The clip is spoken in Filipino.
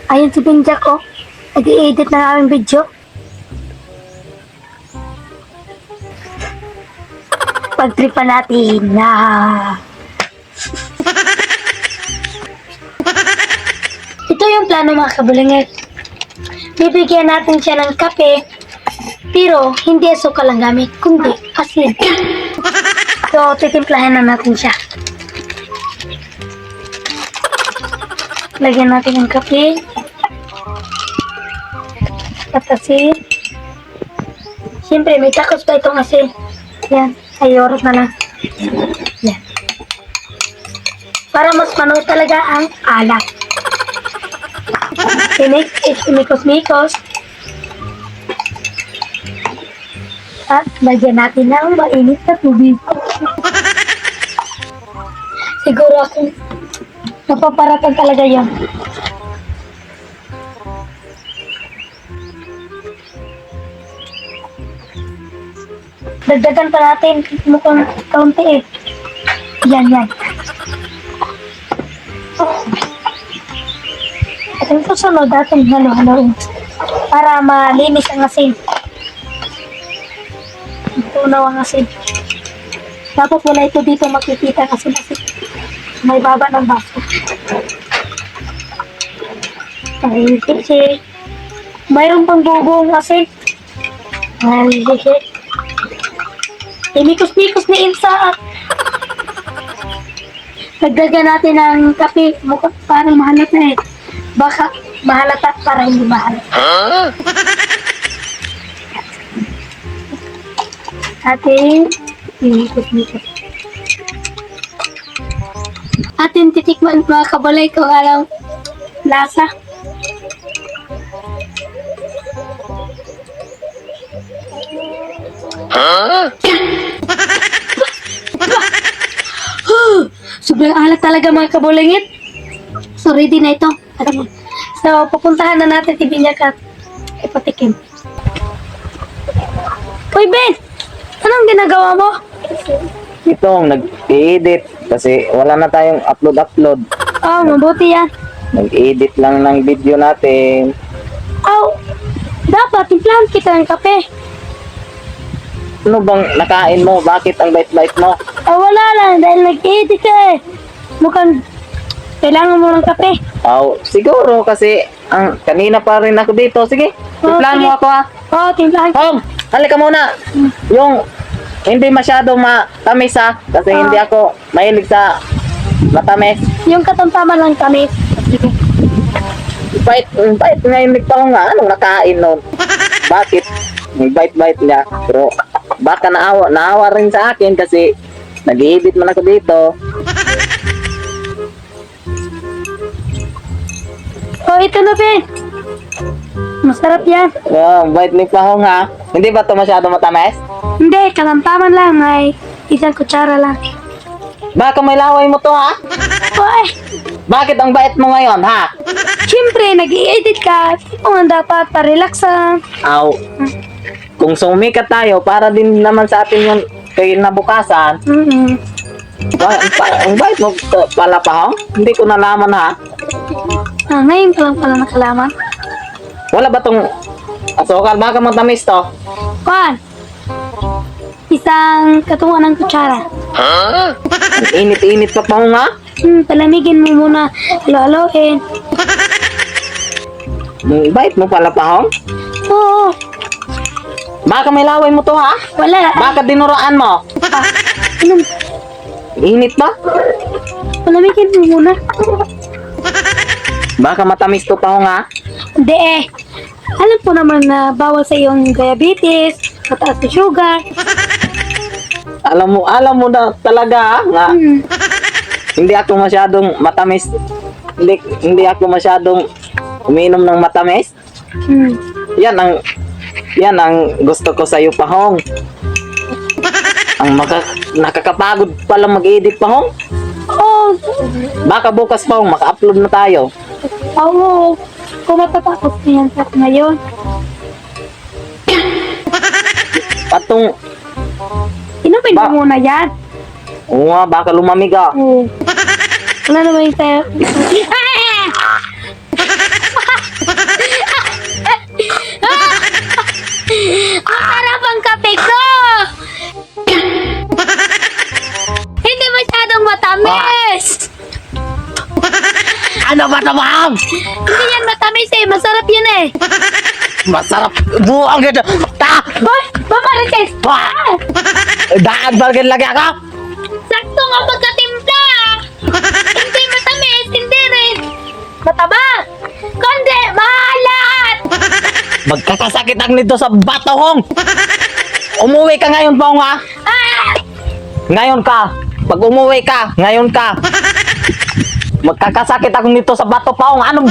Ayun si Binjak, oh. Nag-i-edit na aming video. Pagtripan natin na. Ito yung plano mga kabulingit. Bibigyan natin siya ng kape, pero hindi asukal ang gamit, kundi asin. So, titimplahan na natin siya. Lagyan natin ng kape. At asin. Siyempre, may takos pa itong asin. Yan. Ayorot na lang. Yan. Para mas manaw talaga ang alat. Imikos-mikos. At lagyan natin ng mainit na tubig. Siguro ako napaparatan talaga yan. Dagdagan pa natin mukhang kaunti eh. Yan. At yung susunod natin halo-haloin para malinis ang asin. Tunaw ang asin. Dapat wala ito dito makikita ang asin-asin. May baba ng baso. Ay, kasi mayroon pang bubuong asin. Ay, imikos-mikos ni Insa. Nagdagan natin ng kape. Mukhang parang mahalat na eh. Baka mahalata para hindi mahalat. Atin imikos-mikos. Atin titikman mga kabalay kung anong lasa. Sobrang alat talaga mga kabulingit. So ready na ito. So pupuntahan na natin si Binjak at ipatikim. Uy Ben! Anong ginagawa mo? Itong nag-edit kasi wala na tayong upload. Oh, mabuti yan. Nag-edit lang ng video natin. Oh, dapat timplahan kita ng kape. Ano bang nakain mo? Bakit ang bait-bait mo? Oh, wala lang dahil nag-edit ka eh. Mukhang kailangan mo ng kape. Siguro kasi kanina pa rin ako dito. Sige, timplahan mo ako ha. Oh, timplahan. Hong, halika muna. Yung hindi masyado matamis ha. Kasi hindi ako mahilig sa matamis. Yung katamtaman lang kami. Sige. Bait ngayon pa nga. Anong nakain nun? Bakit? Ang bait-bait niya. Pero baka naawa rin sa akin kasi nag-edit man ako dito. Oh, ito na Ben. Masarap yan. Bait ni Pahong ha. Hindi ba ito masyado matamis? Hindi, katamtaman lang. May isang kutsara lang. Baka may laway mo to ha? Oy, Bakit ang bait mo ngayon ha? siyempre, nag-i-edit ka. Kung ang dapat, pa-relaxan. Kung sumikat tayo para din naman sa atin yung kinabukasan. Ang bait mo pala Pahong? Hindi ko nalaman ha. Ngayon ka lang pala nakalaman. Wala ba tong asukal? Baka matamis to? Kuan, isang katungan ng kutsara. Ang init-init pa Pahong ha? Palamigin mo muna. Halo-haloin. Ang bait mo pala Pahong? Oo, Baka may laway mo to ha? wala. Baka dinuraan mo? Anong, Init ba? palamigin mo muna. Baka matamis to Pahong ha? Hindi eh. Alam ko naman na bawal sa iyong diabetes, mataas na sugar. Alam mo na talaga nga hindi ako masyadong matamis. Hindi ako masyadong uminom ng matamis. Yan ang gusto ko sa iyo Pahong. Ang nakakapagod pala mag-edit Pahong. Oh, Baka bukas Pahong maka-upload na tayo. oo. Kung matatapos na yan sa ngayon. Patong Inumin mo muna yan. oo nga, baka lumamig ah. Oo. Wala naman yung tayo. Ano ba ito, Bang? Hindi yan matamis eh. Masarap yan eh. Masarap. Buang ganda. Ta! Hoy! Mamarites! Wah! Daan bargain lagi ako. Sakto nga pagkatimpla! Hindi matamis, hindi rin! Mataba! Kundi, mahalat! Magkakasakit ang nito sa batohong. Umuwi ka ngayon, Bang, ha? Ah! Ngayon ka. Pag umuwi ka, ngayon ka. Magkakasakit ako nito sa bato, Paong. Ano?